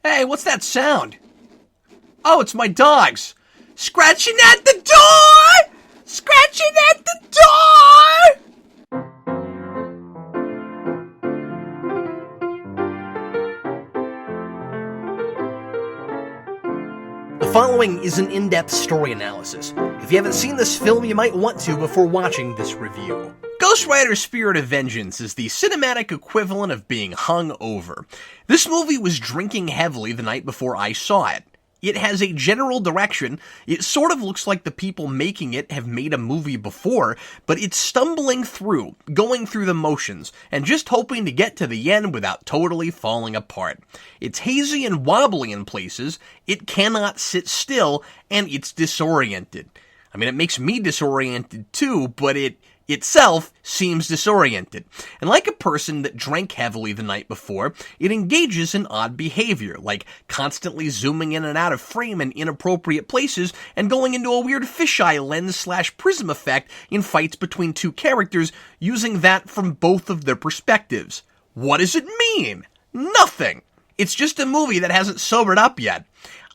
Hey, what's that sound? Oh, it's my dogs. Scratching at the door! Scratching at the door! The following is an in-depth story analysis. If you haven't seen this film, you might want to before watching this review. Ghost Rider Spirit of Vengeance is the cinematic equivalent of being hung over. This movie was drinking heavily the night before I saw it. It has a general direction. It sort of looks like the people making it have made a movie before, but it's stumbling through, going through the motions, and just hoping to get to the end without totally falling apart. It's hazy and wobbly in places, it cannot sit still, and it's disoriented. I mean, it makes me disoriented too, but it itself seems disoriented. And like a person that drank heavily the night before, it engages in odd behavior, like constantly zooming in and out of frame in inappropriate places and going into a weird fisheye lens/prism effect in fights between two characters, using that from both of their perspectives. What does it mean? Nothing! It's just a movie that hasn't sobered up yet.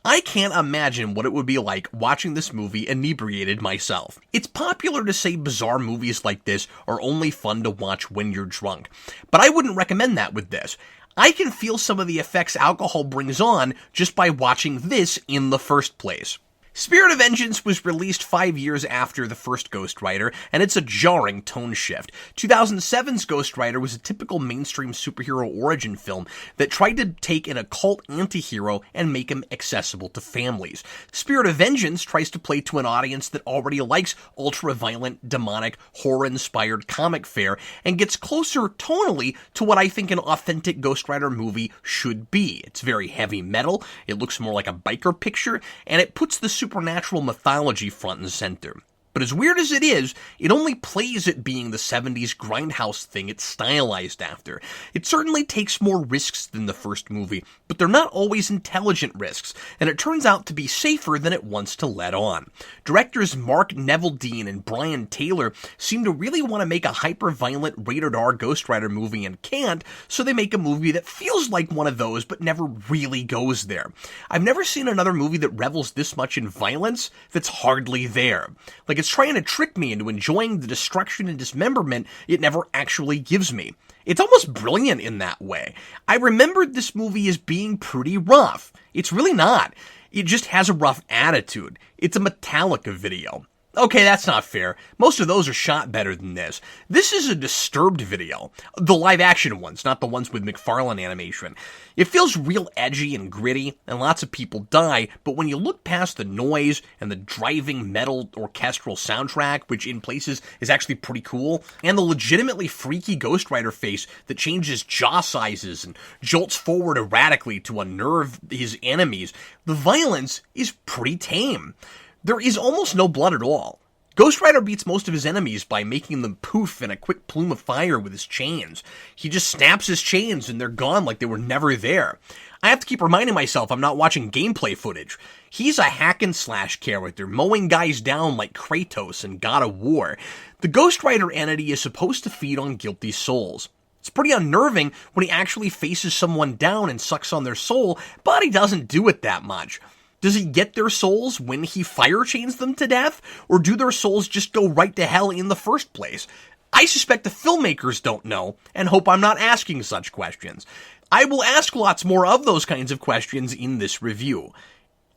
I can't imagine what it would be like watching this movie inebriated myself. It's popular to say bizarre movies like this are only fun to watch when you're drunk, but I wouldn't recommend that with this. I can feel some of the effects alcohol brings on just by watching this in the first place. Spirit of Vengeance was released 5 years after the first Ghost Rider, and it's a jarring tone shift. 2007's Ghost Rider was a typical mainstream superhero origin film that tried to take an occult anti-hero and make him accessible to families. Spirit of Vengeance tries to play to an audience that already likes ultra-violent, demonic, horror-inspired comic fare, and gets closer tonally to what I think an authentic Ghost Rider movie should be. It's very heavy metal, it looks more like a biker picture, and it puts the supernatural mythology front and center. But as weird as it is, it only plays at being the 70s grindhouse thing it's stylized after. It certainly takes more risks than the first movie, but they're not always intelligent risks, and it turns out to be safer than it wants to let on. Directors Mark Nevldine and Brian Taylor seem to really want to make a hyper-violent rated R Ghost Rider movie and can't, so they make a movie that feels like one of those but never really goes there. I've never seen another movie that revels this much in violence that's hardly there. Like it's trying to trick me into enjoying the destruction and dismemberment it never actually gives me. It's almost brilliant in that way. I remembered this movie as being pretty rough. It's really not. It just has a rough attitude. It's a Metallica video. Okay, that's not fair. Most of those are shot better than this. This is a Disturbed video. The live-action ones, not the ones with McFarlane animation. It feels real edgy and gritty, and lots of people die, but when you look past the noise and the driving metal orchestral soundtrack, which in places is actually pretty cool, and the legitimately freaky Ghost Rider face that changes jaw sizes and jolts forward erratically to unnerve his enemies, the violence is pretty tame. There is almost no blood at all. Ghost Rider beats most of his enemies by making them poof in a quick plume of fire with his chains. He just snaps his chains and they're gone like they were never there. I have to keep reminding myself I'm not watching gameplay footage. He's a hack and slash character, mowing guys down like Kratos in God of War. The Ghost Rider entity is supposed to feed on guilty souls. It's pretty unnerving when he actually faces someone down and sucks on their soul, but he doesn't do it that much. Does he get their souls when he fire chains them to death? Or do their souls just go right to hell in the first place? I suspect the filmmakers don't know, and hope I'm not asking such questions. I will ask lots more of those kinds of questions in this review.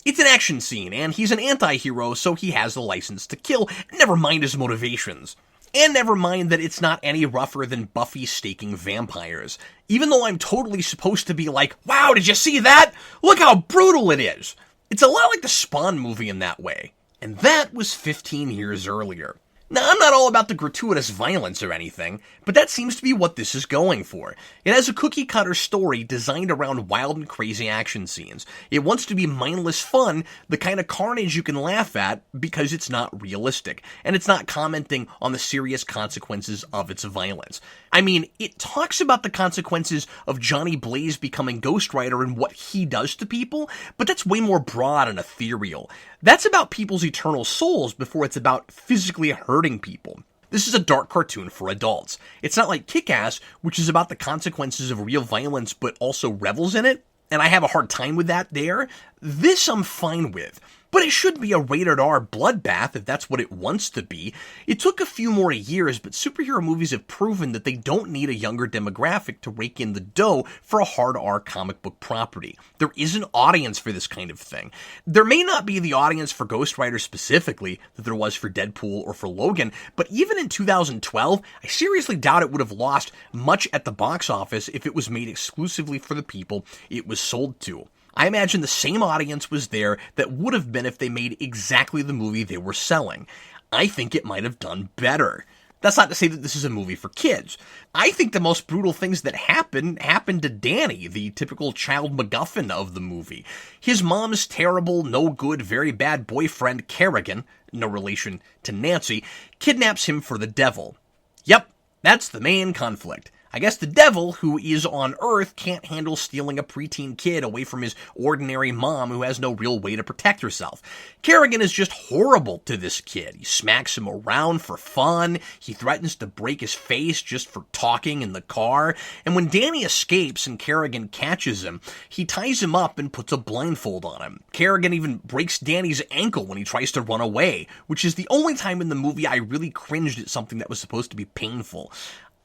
It's an action scene, and he's an anti-hero, so he has the license to kill, never mind his motivations. And never mind that it's not any rougher than Buffy staking vampires. Even though I'm totally supposed to be like, wow, did you see that? Look how brutal it is! It's a lot like the Spawn movie in that way. And that was 15 years earlier. Now, I'm not all about the gratuitous violence or anything, but that seems to be what this is going for. It has a cookie-cutter story designed around wild and crazy action scenes. It wants to be mindless fun, the kind of carnage you can laugh at because it's not realistic, and it's not commenting on the serious consequences of its violence. I mean, it talks about the consequences of Johnny Blaze becoming Ghost Rider and what he does to people, but that's way more broad and ethereal. That's about people's eternal souls before it's about physically hurting people. This is a dark cartoon for adults. It's not like Kick-Ass, which is about the consequences of real violence but also revels in it. and I have a hard time with that there. This I'm fine with. But it should be a rated R bloodbath if that's what it wants to be. It took a few more years, but superhero movies have proven that they don't need a younger demographic to rake in the dough for a hard R comic book property. There is an audience for this kind of thing. There may not be the audience for Ghost Rider specifically that there was for Deadpool or for Logan, but even in 2012, I seriously doubt it would have lost much at the box office if it was made exclusively for the people it was sold to. I imagine the same audience was there that would have been if they made exactly the movie they were selling. I think it might have done better. That's not to say that this is a movie for kids. I think the most brutal things that happened to Danny, the typical child MacGuffin of the movie. His mom's terrible, no good, very bad boyfriend, Kerrigan, no relation to Nancy, kidnaps him for the devil. Yep, that's the main conflict. I guess the devil, who is on Earth, can't handle stealing a preteen kid away from his ordinary mom who has no real way to protect herself. Kerrigan is just horrible to this kid. He smacks him around for fun, he threatens to break his face just for talking in the car, and when Danny escapes and Kerrigan catches him, he ties him up and puts a blindfold on him. Kerrigan even breaks Danny's ankle when he tries to run away, which is the only time in the movie I really cringed at something that was supposed to be painful.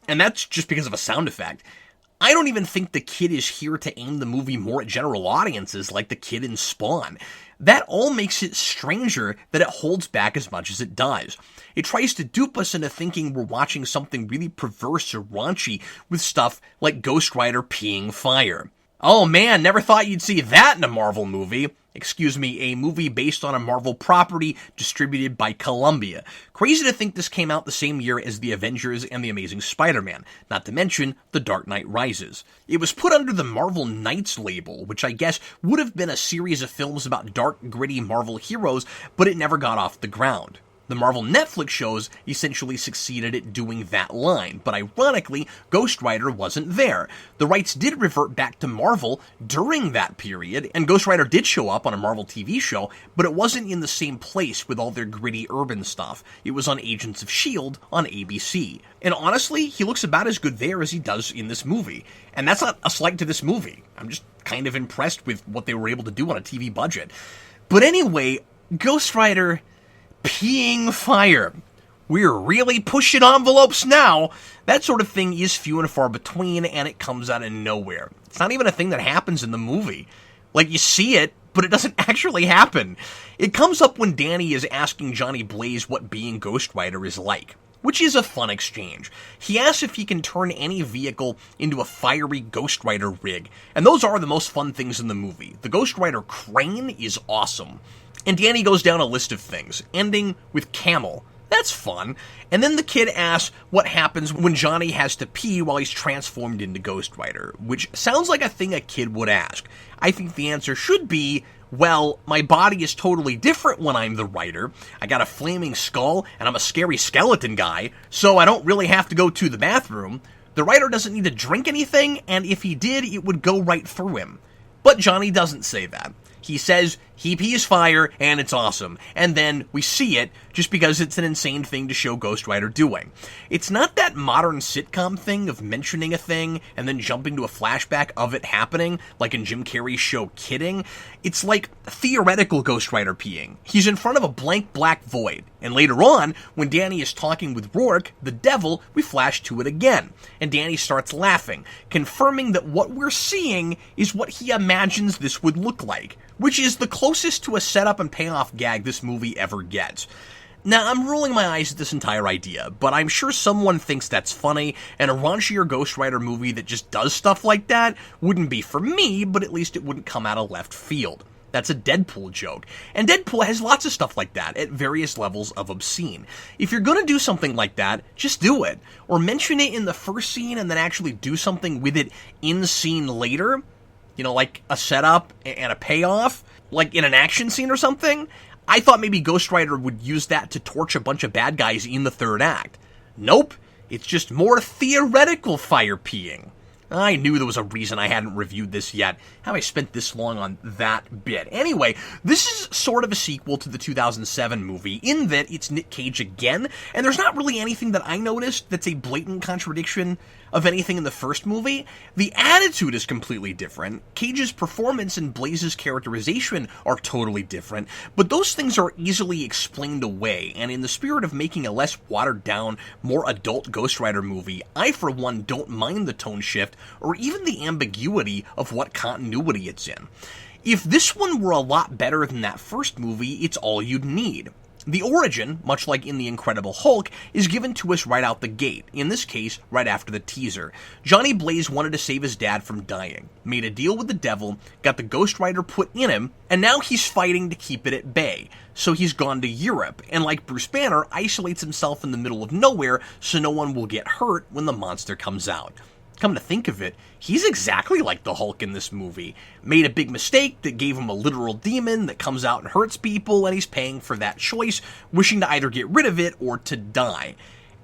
And that's just because of a sound effect. I don't even think the kid is here to aim the movie more at general audiences like the kid in Spawn. That all makes it stranger that it holds back as much as it does. It tries to dupe us into thinking we're watching something really perverse or raunchy with stuff like Ghost Rider peeing fire. Oh man, never thought you'd see that in a Marvel movie. Excuse me, a movie based on a Marvel property distributed by Columbia. Crazy to think this came out the same year as The Avengers and The Amazing Spider-Man, not to mention The Dark Knight Rises. It was put under the Marvel Knights label, which I guess would have been a series of films about dark, gritty Marvel heroes, but it never got off the ground. The Marvel Netflix shows essentially succeeded at doing that line, but ironically, Ghost Rider wasn't there. The rights did revert back to Marvel during that period, and Ghost Rider did show up on a Marvel TV show, but it wasn't in the same place with all their gritty urban stuff. It was on Agents of S.H.I.E.L.D. on ABC. And honestly, he looks about as good there as he does in this movie. And that's not a slight to this movie. I'm just kind of impressed with what they were able to do on a TV budget. But anyway, Ghost Rider peeing fire. We're really pushing envelopes now. That sort of thing is few and far between, and it comes out of nowhere. It's not even a thing that happens in the movie. Like, you see it, but it doesn't actually happen. It comes up when Danny is asking Johnny Blaze what being Ghost Rider is like, which is a fun exchange. He asks if he can turn any vehicle into a fiery Ghost Rider rig, and those are the most fun things in the movie. The Ghost Rider crane is awesome. And Danny goes down a list of things, ending with camel. That's fun. And then the kid asks what happens when Johnny has to pee while he's transformed into Ghost Rider, which sounds like a thing a kid would ask. I think the answer should be, well, my body is totally different when I'm the Rider. I got a flaming skull, and I'm a scary skeleton guy, so I don't really have to go to the bathroom. The Rider doesn't need to drink anything, and if he did, it would go right through him. But Johnny doesn't say that. He says he pees fire, and it's awesome. And then we see it, just because it's an insane thing to show Ghost Rider doing. It's not that modern sitcom thing of mentioning a thing, and then jumping to a flashback of it happening, like in Jim Carrey's show Kidding. It's like theoretical Ghost Rider peeing. He's in front of a blank black void. And later on, when Danny is talking with Rourke, the devil, we flash to it again. And Danny starts laughing, confirming that what we're seeing is what he imagines this would look like, which is the closest to a setup and payoff gag this movie ever gets. Now, I'm rolling my eyes at this entire idea, but I'm sure someone thinks that's funny, and a raunchier Ghost Rider movie that just does stuff like that wouldn't be for me, but at least it wouldn't come out of left field. That's a Deadpool joke. And Deadpool has lots of stuff like that at various levels of obscene. If you're gonna do something like that, just do it. Or mention it in the first scene and then actually do something with it in scene later. You know, like a setup and a payoff. Like in an action scene or something. I thought maybe Ghost Rider would use that to torch a bunch of bad guys in the third act. Nope. It's just more theoretical fire peeing. I knew there was a reason I hadn't reviewed this yet. How have I spent this long on that bit? Anyway, this is sort of a sequel to the 2007 movie, in that it's Nick Cage again, and there's not really anything that I noticed that's a blatant contradiction of anything in the first movie. The attitude is completely different. Cage's performance and Blaze's characterization are totally different, but those things are easily explained away, and in the spirit of making a less watered-down, more adult Ghost Rider movie, I for one don't mind the tone shift or even the ambiguity of what continuity it's in. If this one were a lot better than that first movie, it's all you'd need. The origin, much like in The Incredible Hulk, is given to us right out the gate, in this case, right after the teaser. Johnny Blaze wanted to save his dad from dying, made a deal with the devil, got the Ghost Rider put in him, and now he's fighting to keep it at bay. So he's gone to Europe, and like Bruce Banner, isolates himself in the middle of nowhere so no one will get hurt when the monster comes out. Come to think of it, he's exactly like the Hulk in this movie. Made a big mistake that gave him a literal demon that comes out and hurts people, and he's paying for that choice, wishing to either get rid of it or to die.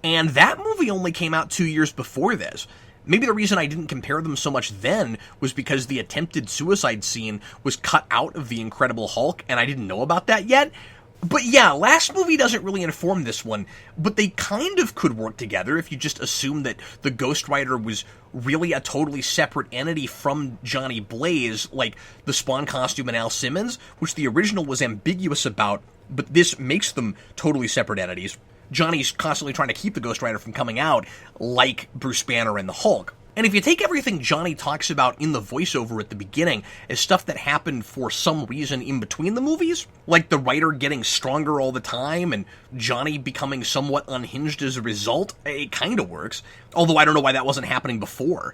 And that movie only came out 2 years before this. Maybe the reason I didn't compare them so much then was because the attempted suicide scene was cut out of The Incredible Hulk, and I didn't know about that yet. But yeah, last movie doesn't really inform this one, but they kind of could work together if you just assume that the Ghost Rider was really a totally separate entity from Johnny Blaze, like the Spawn costume and Al Simmons, which the original was ambiguous about, but this makes them totally separate entities. Johnny's constantly trying to keep the Ghost Rider from coming out, like Bruce Banner and the Hulk. And if you take everything Johnny talks about in the voiceover at the beginning as stuff that happened for some reason in between the movies, like the writer getting stronger all the time and Johnny becoming somewhat unhinged as a result, it kind of works. Although I don't know why that wasn't happening before.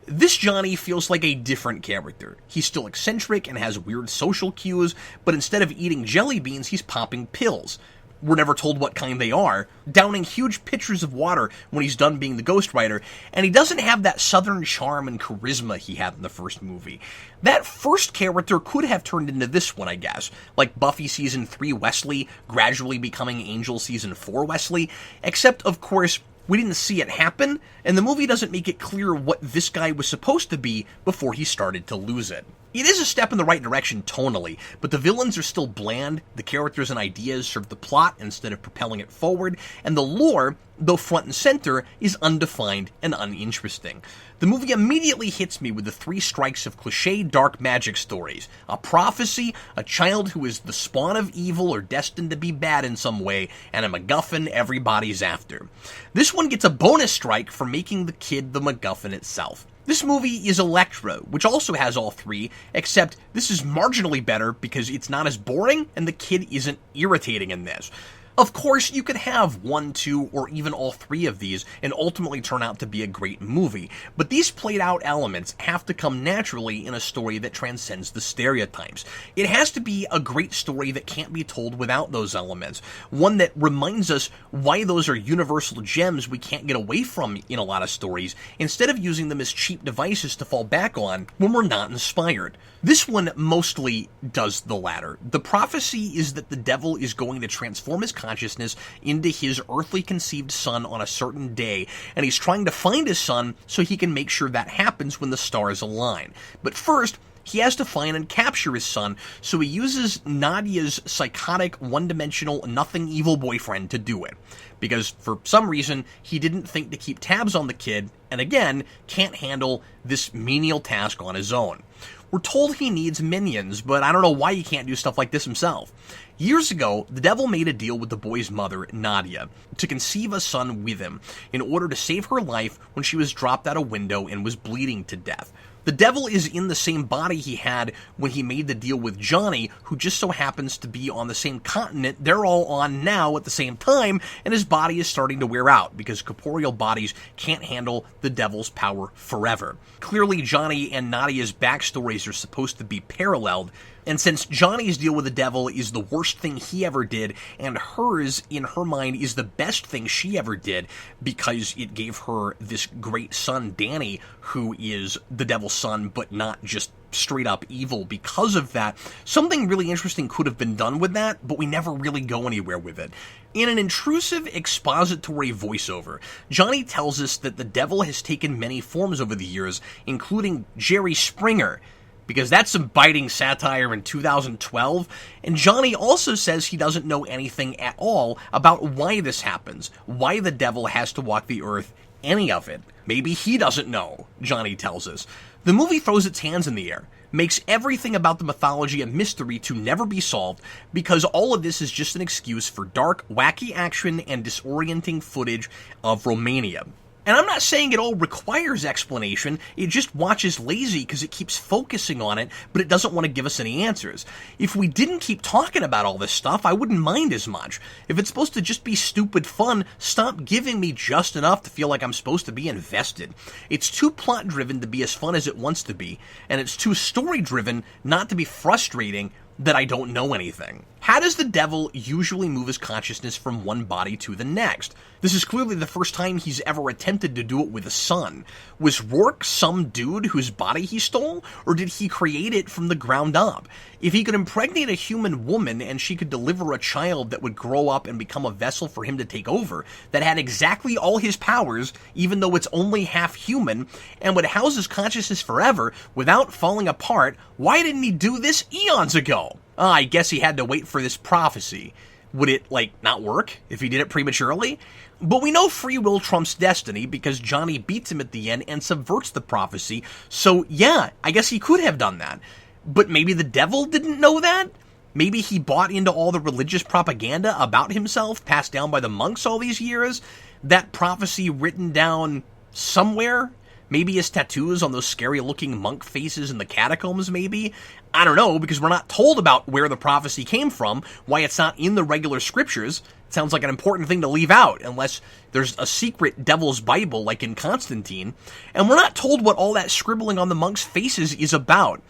This Johnny feels like a different character. He's still eccentric and has weird social cues, but instead of eating jelly beans, he's popping pills. We're never told what kind they are, downing huge pitchers of water when he's done being the Ghost Rider, and he doesn't have that southern charm and charisma he had in the first movie. That first character could have turned into this one, I guess, like Buffy Season 3 Wesley gradually becoming Angel Season 4 Wesley, except, of course, we didn't see it happen, and the movie doesn't make it clear what this guy was supposed to be before he started to lose it. It is a step in the right direction tonally, but the villains are still bland, the characters and ideas serve the plot instead of propelling it forward, and the lore, though front and center, is undefined and uninteresting. The movie immediately hits me with the three strikes of cliché dark magic stories. A prophecy, a child who is the spawn of evil or destined to be bad in some way, and a MacGuffin everybody's after. This one gets a bonus strike for making the kid the MacGuffin itself. This movie is Elektra, which also has all three, except this is marginally better because it's not as boring and the kid isn't irritating in this. Of course, you could have one, two, or even all three of these and ultimately turn out to be a great movie, but these played out elements have to come naturally in a story that transcends the stereotypes. It has to be a great story that can't be told without those elements, one that reminds us why those are universal gems we can't get away from in a lot of stories, instead of using them as cheap devices to fall back on when we're not inspired. This one mostly does the latter. The prophecy is that the devil is going to transform his consciousness into his earthly conceived son on a certain day, and he's trying to find his son so he can make sure that happens when the stars align. But first, he has to find and capture his son, so he uses Nadia's psychotic, one-dimensional, nothing evil boyfriend to do it. Because, for some reason, he didn't think to keep tabs on the kid, and again, can't handle this menial task on his own. We're told he needs minions, but I don't know why he can't do stuff like this himself. Years ago, the devil made a deal with the boy's mother, Nadia, to conceive a son with him, in order to save her life when she was dropped out a window and was bleeding to death. The devil is in the same body he had when he made the deal with Johnny, who just so happens to be on the same continent they're all on now at the same time, and his body is starting to wear out because corporeal bodies can't handle the devil's power forever. Clearly, Johnny and Nadia's backstories are supposed to be paralleled, and since Johnny's deal with the devil is the worst thing he ever did, and hers, in her mind, is the best thing she ever did, because it gave her this great son, Danny, who is the devil's son, but not just straight up evil because of that. Something really interesting could have been done with that, but we never really go anywhere with it. In an intrusive expository voiceover, Johnny tells us that the devil has taken many forms over the years, including Jerry Springer, because that's some biting satire in 2012, and Johnny also says he doesn't know anything at all about why this happens, why the devil has to walk the earth, any of it. Maybe he doesn't know, Johnny tells us. The movie throws its hands in the air, makes everything about the mythology a mystery to never be solved, because all of this is just an excuse for dark, wacky action and disorienting footage of Romania. And I'm not saying it all requires explanation, it just watches lazy because it keeps focusing on it, but it doesn't want to give us any answers. If we didn't keep talking about all this stuff, I wouldn't mind as much. If it's supposed to just be stupid fun, stop giving me just enough to feel like I'm supposed to be invested. It's too plot-driven to be as fun as it wants to be, and it's too story-driven not to be frustrating that I don't know anything. How does the devil usually move his consciousness from one body to the next? This is clearly the first time he's ever attempted to do it with a son. Was Rourke some dude whose body he stole, or did he create it from the ground up? If he could impregnate a human woman and she could deliver a child that would grow up and become a vessel for him to take over, that had exactly all his powers, even though it's only half human, and would house his consciousness forever without falling apart, why didn't he do this eons ago? I guess he had to wait for this prophecy. Would it, not work if he did it prematurely? But we know free will trumps destiny because Johnny beats him at the end and subverts the prophecy, so yeah, I guess he could have done that. But maybe the devil didn't know that? Maybe he bought into all the religious propaganda about himself passed down by the monks all these years? That prophecy written down somewhere? Maybe his tattoos on those scary-looking monk faces in the catacombs, maybe? I don't know, because we're not told about where the prophecy came from, why it's not in the regular scriptures. It sounds like an important thing to leave out, unless there's a secret devil's Bible like in Constantine. And we're not told what all that scribbling on the monks' faces is about.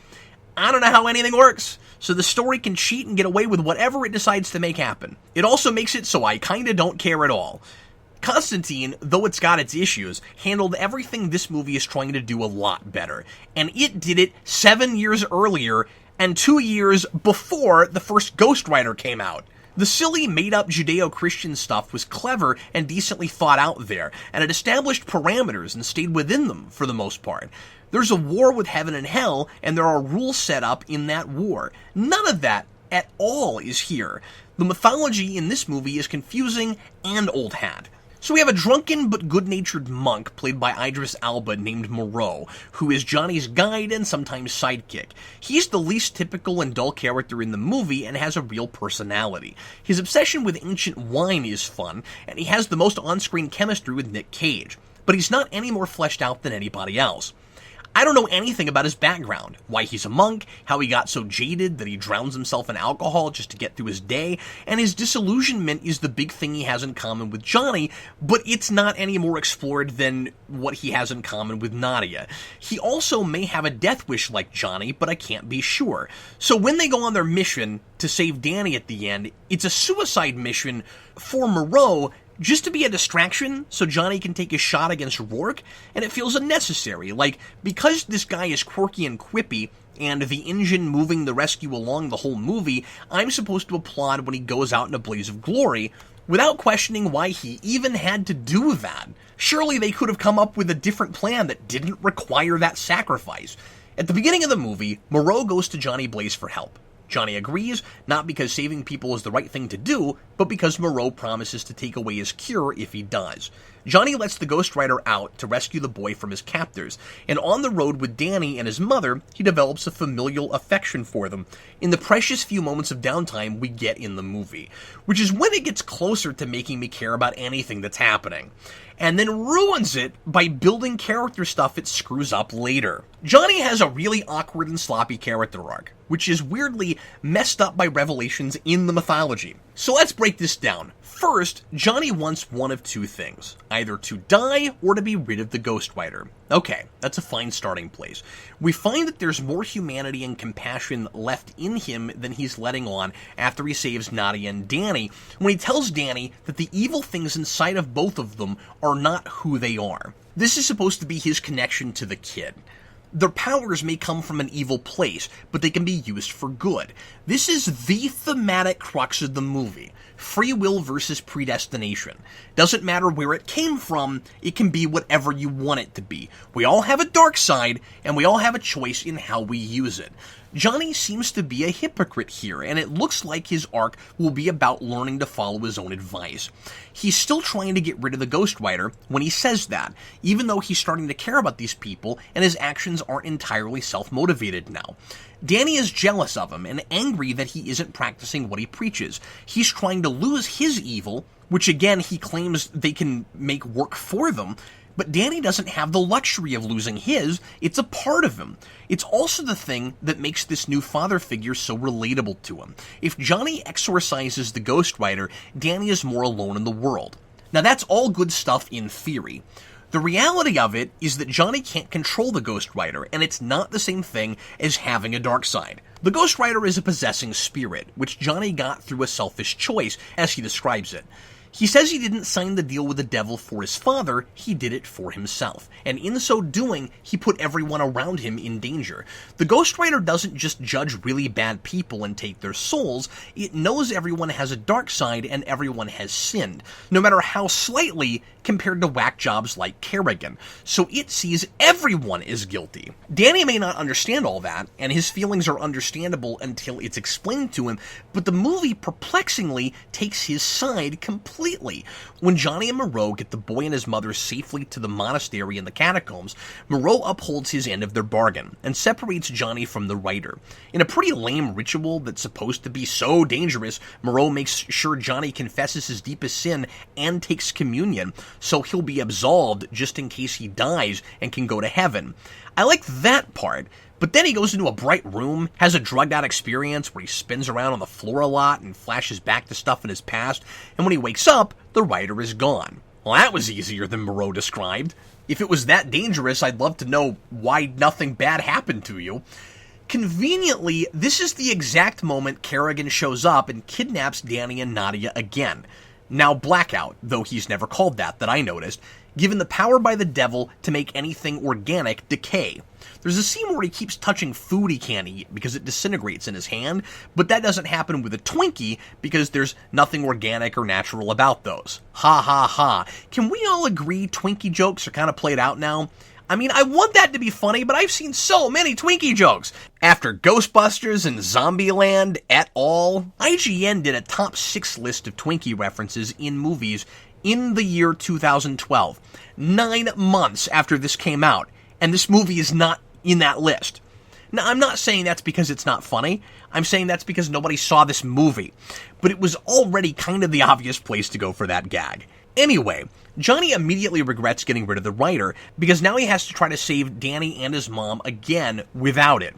I don't know how anything works, so the story can cheat and get away with whatever it decides to make happen. It also makes it so I kinda don't care at all. Constantine, though it's got its issues, handled everything this movie is trying to do a lot better. And it did it 7 years earlier and 2 years before the first Ghost Rider came out. The silly, made-up Judeo-Christian stuff was clever and decently thought out there, and it established parameters and stayed within them for the most part. There's a war with heaven and hell, and there are rules set up in that war. None of that at all is here. The mythology in this movie is confusing and old hat. So we have a drunken but good-natured monk played by Idris Alba named Moreau, who is Johnny's guide and sometimes sidekick. He's the least typical and dull character in the movie and has a real personality. His obsession with ancient wine is fun, and he has the most on-screen chemistry with Nick Cage, but he's not any more fleshed out than anybody else. I don't know anything about his background, why he's a monk, how he got so jaded that he drowns himself in alcohol just to get through his day, and his disillusionment is the big thing he has in common with Johnny, but it's not any more explored than what he has in common with Nadia. He also may have a death wish like Johnny, but I can't be sure. So when they go on their mission to save Danny at the end, it's a suicide mission for Moreau, just to be a distraction so Johnny can take a shot against Rourke, and it feels unnecessary. Because this guy is quirky and quippy, and the engine moving the rescue along the whole movie, I'm supposed to applaud when he goes out in a blaze of glory, without questioning why he even had to do that. Surely they could have come up with a different plan that didn't require that sacrifice. At the beginning of the movie, Moreau goes to Johnny Blaze for help. Johnny agrees, not because saving people is the right thing to do, but because Moreau promises to take away his cure if he does. Johnny lets the Ghost Rider out to rescue the boy from his captors, and on the road with Danny and his mother, he develops a familial affection for them, in the precious few moments of downtime we get in the movie, which is when it gets closer to making me care about anything that's happening, and then ruins it by building character stuff it screws up later. Johnny has a really awkward and sloppy character arc, which is weirdly messed up by revelations in the mythology. So let's break this down. First, Johnny wants one of two things, either to die or to be rid of the Ghost Rider. Okay, that's a fine starting place. We find that there's more humanity and compassion left in him than he's letting on after he saves Nadia and Danny, when he tells Danny that the evil things inside of both of them are not who they are. This is supposed to be his connection to the kid. Their powers may come from an evil place, but they can be used for good. This is the thematic crux of the movie. Free will versus predestination. Doesn't matter where it came from, it can be whatever you want it to be. We all have a dark side, and we all have a choice in how we use it. Johnny seems to be a hypocrite here, and it looks like his arc will be about learning to follow his own advice. He's still trying to get rid of the Ghost Rider when he says that, even though he's starting to care about these people, and his actions aren't entirely self-motivated now. Danny is jealous of him and angry that he isn't practicing what he preaches. He's trying to lose his evil, which again he claims they can make work for them, but Danny doesn't have the luxury of losing his. It's a part of him. It's also the thing that makes this new father figure so relatable to him. If Johnny exorcises the Ghost Rider, Danny is more alone in the world. Now that's all good stuff in theory. The reality of it is that Johnny can't control the Ghost Rider, and it's not the same thing as having a dark side. The Ghost Rider is a possessing spirit, which Johnny got through a selfish choice, as he describes it. He says he didn't sign the deal with the devil for his father, he did it for himself. And in so doing, he put everyone around him in danger. The Ghost Rider doesn't just judge really bad people and take their souls, it knows everyone has a dark side and everyone has sinned, no matter how slightly compared to whack jobs like Kerrigan. So it sees everyone is guilty. Danny may not understand all that, and his feelings are understandable until it's explained to him, but the movie perplexingly takes his side completely. When Johnny and Moreau get the boy and his mother safely to the monastery in the catacombs, Moreau upholds his end of their bargain and separates Johnny from the writer. In a pretty lame ritual that's supposed to be so dangerous, Moreau makes sure Johnny confesses his deepest sin and takes communion, so he'll be absolved just in case he dies and can go to heaven. I like that part. But then he goes into a bright room, has a drugged out experience where he spins around on the floor a lot and flashes back to stuff in his past, and when he wakes up, the writer is gone. Well, that was easier than Moreau described. If it was that dangerous, I'd love to know why nothing bad happened to you. Conveniently, this is the exact moment Kerrigan shows up and kidnaps Danny and Nadia again. Now Blackout, though he's never called that I noticed, given the power by the devil to make anything organic decay. There's a scene where he keeps touching food he can't eat because it disintegrates in his hand, but that doesn't happen with a Twinkie because there's nothing organic or natural about those. Ha ha ha. Can we all agree Twinkie jokes are kind of played out now? I mean, I want that to be funny, but I've seen so many Twinkie jokes. After Ghostbusters and Zombieland et al., IGN did a top 6 list of Twinkie references in movies in the year 2012, 9 months after this came out, and this movie is not in that list. Now, I'm not saying that's because it's not funny. I'm saying that's because nobody saw this movie. But it was already kind of the obvious place to go for that gag. Anyway, Johnny immediately regrets getting rid of the writer because now he has to try to save Danny and his mom again without it.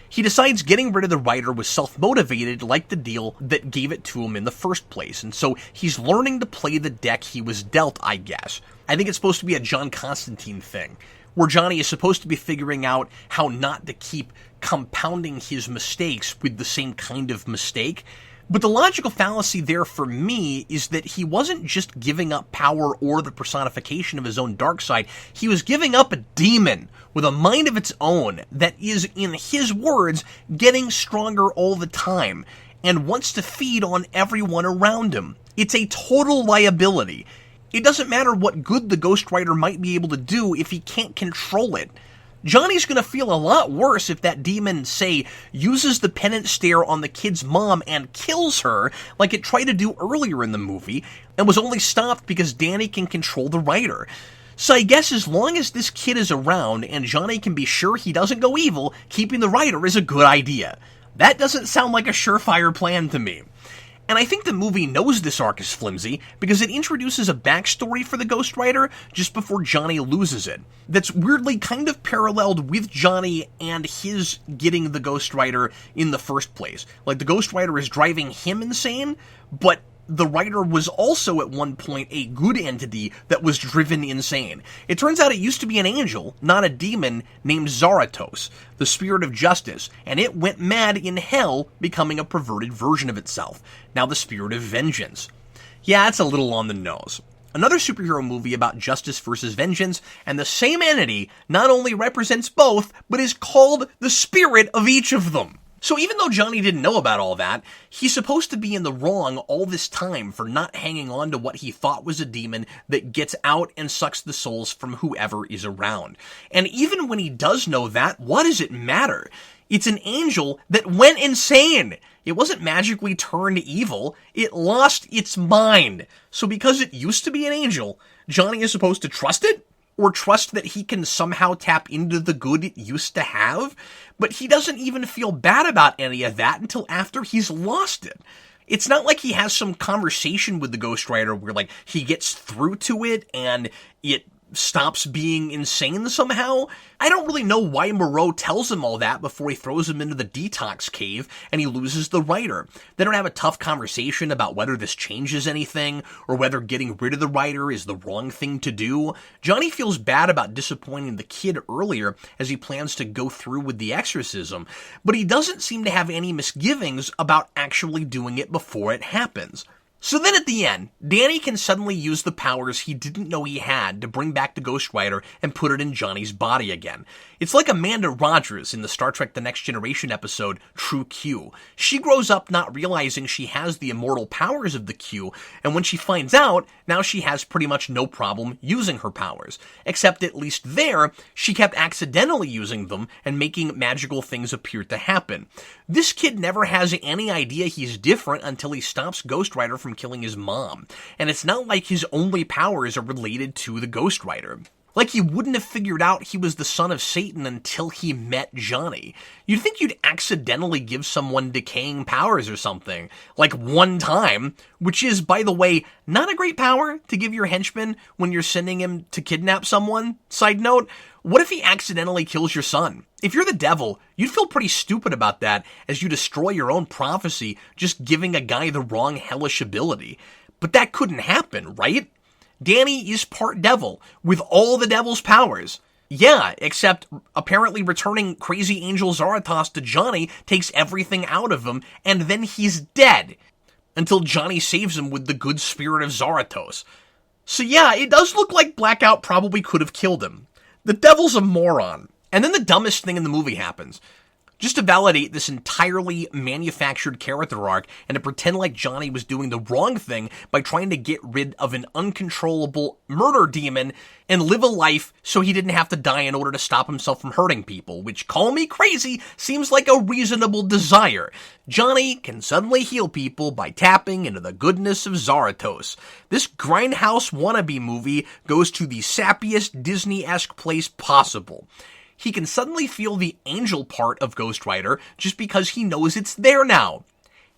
He decides getting rid of the writer was self-motivated like the deal that gave it to him in the first place, and so he's learning to play the deck he was dealt, I guess. I think it's supposed to be a John Constantine thing, where Johnny is supposed to be figuring out how not to keep compounding his mistakes with the same kind of mistake. But the logical fallacy there for me is that he wasn't just giving up power or the personification of his own dark side, he was giving up a demon with a mind of its own that is, in his words, getting stronger all the time and wants to feed on everyone around him. It's a total liability. It doesn't matter what good the Ghost Rider might be able to do if he can't control it. Johnny's gonna feel a lot worse if that demon, say, uses the penance stare on the kid's mom and kills her, like it tried to do earlier in the movie, and was only stopped because Danny can control the writer. So I guess as long as this kid is around and Johnny can be sure he doesn't go evil, keeping the writer is a good idea. That doesn't sound like a surefire plan to me. And I think the movie knows this arc is flimsy because it introduces a backstory for the Ghost Rider just before Johnny loses it. That's weirdly kind of paralleled with Johnny and his getting the Ghost Rider in the first place. Like the Ghost Rider is driving him insane, but the writer was also at one point a good entity that was driven insane. It turns out it used to be an angel, not a demon, named Zaratos, the spirit of justice, and it went mad in hell, becoming a perverted version of itself. Now the spirit of vengeance. Yeah, it's a little on the nose. another superhero movie about justice versus vengeance, and the same entity not only represents both, but is called the spirit of each of them. So even though Johnny didn't know about all that, he's supposed to be in the wrong all this time for not hanging on to what he thought was a demon that gets out and sucks the souls from whoever is around. And even when he does know that, what does it matter? It's an angel that went insane. It wasn't magically turned evil. It lost its mind. So because it used to be an angel, Johnny is supposed to trust it? Or trust that he can somehow tap into the good it used to have? But he doesn't even feel bad about any of that until after he's lost it. It's not like he has some conversation with the Ghost Rider where, like, he gets through to it and it stops being insane somehow. I don't really know why Moreau tells him all that before he throws him into the detox cave and he loses the writer. They don't have a tough conversation about whether this changes anything or whether getting rid of the writer is the wrong thing to do. Johnny feels bad about disappointing the kid earlier as he plans to go through with the exorcism, but he doesn't seem to have any misgivings about actually doing it before it happens. So then at the end, Danny can suddenly use the powers he didn't know he had to bring back the Ghost Rider and put it in Johnny's body again. It's like Amanda Rogers in the Star Trek The Next Generation episode True Q. She grows up not realizing she has the immortal powers of the Q, and when she finds out, now she has pretty much no problem using her powers. Except at least there, she kept accidentally using them and making magical things appear to happen. This kid never has any idea he's different until he stops Ghost Rider from killing his mom, and it's not like his only powers are related to the Ghost Rider. Like he wouldn't have figured out he was the son of Satan until he met Johnny. You'd think you'd accidentally give someone decaying powers or something, like one time, which is, by the way, not a great power to give your henchman when you're sending him to kidnap someone. Side note, what if he accidentally kills your son? If you're the devil, you'd feel pretty stupid about that as you destroy your own prophecy just giving a guy the wrong hellish ability. But that couldn't happen, right? Danny is part devil, with all the devil's powers. Yeah, except apparently returning crazy angel Zarathos to Johnny takes everything out of him, and then he's dead. Until Johnny saves him with the good spirit of Zarathos. So yeah, it does look like Blackout probably could have killed him. The devil's a moron. And then the dumbest thing in the movie happens. Just to validate this entirely manufactured character arc and to pretend like Johnny was doing the wrong thing by trying to get rid of an uncontrollable murder demon and live a life so he didn't have to die in order to stop himself from hurting people, which, call me crazy, seems like a reasonable desire. Johnny can suddenly heal people by tapping into the goodness of Zarathos. This grindhouse wannabe movie goes to the sappiest Disney-esque place possible. He can suddenly feel the angel part of Ghost Rider just because he knows it's there now.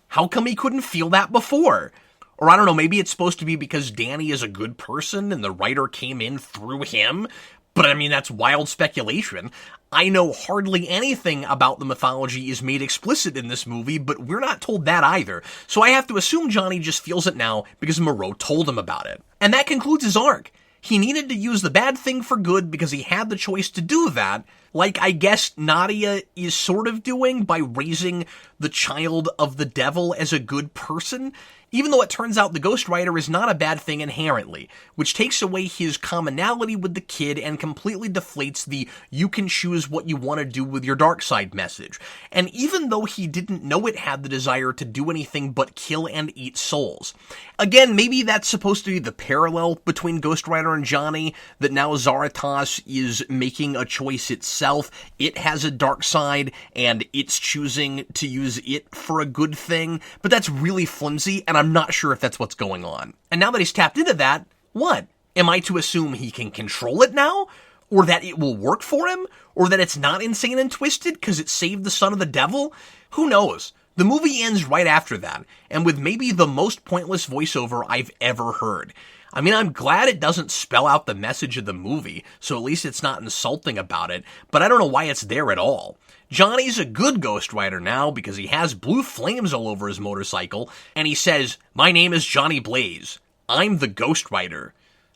How come he couldn't feel that before? Or I don't know, maybe it's supposed to be because Danny is a good person and the writer came in through him? But I mean, that's wild speculation. I know hardly anything about the mythology is made explicit in this movie, but we're not told that either. So I have to assume Johnny just feels it now because Moreau told him about it. And that concludes his arc. He needed to use the bad thing for good because he had the choice to do that, like I guess Nadia is sort of doing by raising the child of the devil as a good person, even though it turns out the Ghost Rider is not a bad thing inherently, which takes away his commonality with the kid and completely deflates the you can choose what you want to do with your dark side message. And even though he didn't know it had the desire to do anything but kill and eat souls. Again, maybe that's supposed to be the parallel between Ghost Rider and Johnny, that now Zarathos is making a choice itself. It has a dark side, and it's choosing to use it for a good thing, but that's really flimsy, and I'm not sure if that's what's going on. And now that he's tapped into that, what? Am I to assume he can control it now? Or that it will work for him? Or that it's not insane and twisted because it saved the son of the devil? Who knows? The movie ends right after that, and with maybe the most pointless voiceover I've ever heard. I mean, I'm glad it doesn't spell out the message of the movie, so at least it's not insulting about it, but I don't know why it's there at all. Johnny's a good Ghost Rider now because he has blue flames all over his motorcycle, and he says, "My name is Johnny Blaze. I'm the Ghost Rider."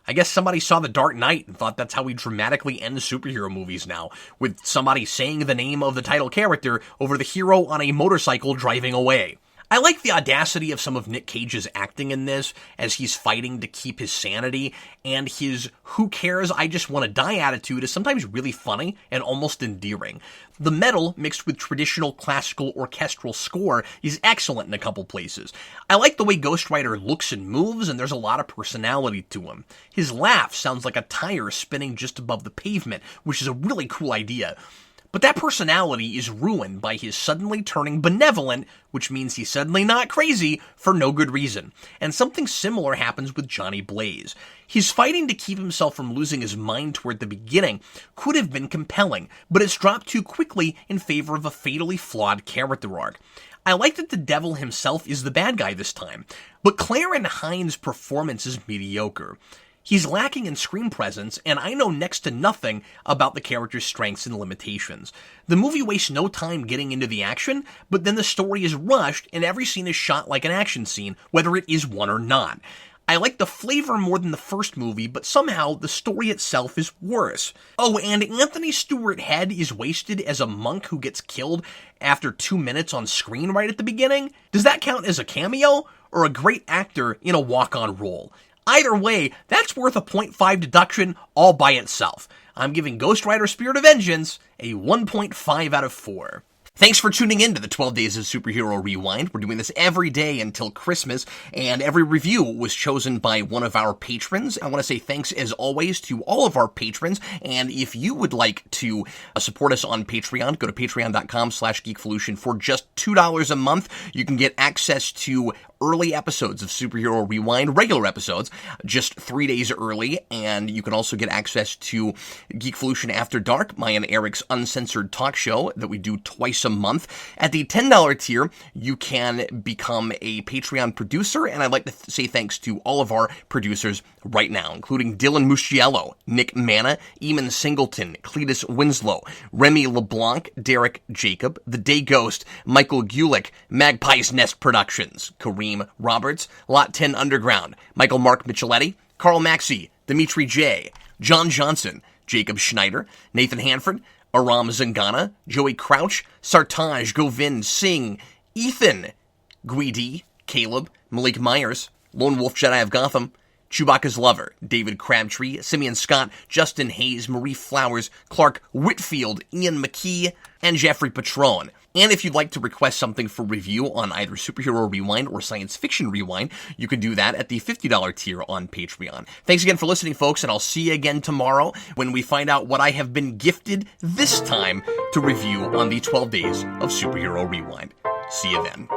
I guess somebody saw The Dark Knight and thought that's how we dramatically end superhero movies now, with somebody saying the name of the title character over the hero on a motorcycle driving away. I like the audacity of some of Nick Cage's acting in this as he's fighting to keep his sanity, and his who cares, I just want to die attitude is sometimes really funny and almost endearing. The metal mixed with traditional classical orchestral score is excellent in a couple places. I like the way Ghost Rider looks and moves, and there's a lot of personality to him. His laugh sounds like a tire spinning just above the pavement, which is a really cool idea. But that personality is ruined by his suddenly turning benevolent, which means he's suddenly not crazy for no good reason. And something similar happens with Johnny Blaze. His fighting to keep himself from losing his mind toward the beginning could have been compelling, but it's dropped too quickly in favor of a fatally flawed character arc. I like that the devil himself is the bad guy this time, but Clarence Hines' performance is mediocre. He's lacking in screen presence, and I know next to nothing about the character's strengths and limitations. The movie wastes no time getting into the action, but then the story is rushed, and every scene is shot like an action scene, whether it is one or not. I like the flavor more than the first movie, but somehow the story itself is worse. Oh, and Anthony Stewart Head is wasted as a monk who gets killed after 2 minutes on screen right at the beginning? Does that count as a cameo, or a great actor in a walk-on role? Either way, that's worth a 0.5 deduction all by itself. I'm giving Ghost Rider Spirit of Vengeance a 1.5 out of 4. Thanks for tuning in to the 12 Days of Superhero Rewind. We're doing this every day until Christmas, and every review was chosen by one of our patrons. I want to say thanks, as always, to all of our patrons, and if you would like to support us on Patreon, go to patreon.com/Geekvolution. For just $2 a month, you can get access to early episodes of Superhero Rewind, regular episodes, just 3 days early, and you can also get access to Geekvolution After Dark, my and Eric's uncensored talk show that we do twice a month. At the $10 tier, you can become a Patreon producer, and I'd like to say thanks to all of our producers right now, including Dylan Musciello, Nick Manna, Eamon Singleton, Cletus Winslow, Remy LeBlanc, Derek Jacob, The Day Ghost, Michael Gulick, Magpie's Nest Productions, Kareem Roberts, Lot 10 Underground, Michael Mark Micheletti, Carl Maxey, Dimitri J., John Johnson, Jacob Schneider, Nathan Hanford, Aram Zangana, Joey Crouch, Sartaj Govind Singh, Ethan, Guidi, Caleb, Malik Myers, Lone Wolf Jedi of Gotham, Chewbacca's Lover, David Crabtree, Simeon Scott, Justin Hayes, Marie Flowers, Clark Whitfield, Ian McKee, and Jeffrey Patron. And if you'd like to request something for review on either Superhero Rewind or Science Fiction Rewind, you can do that at the $50 tier on Patreon. Thanks again for listening, folks, and I'll see you again tomorrow when we find out what I have been gifted this time to review on the 12 Days of Superhero Rewind. See you then.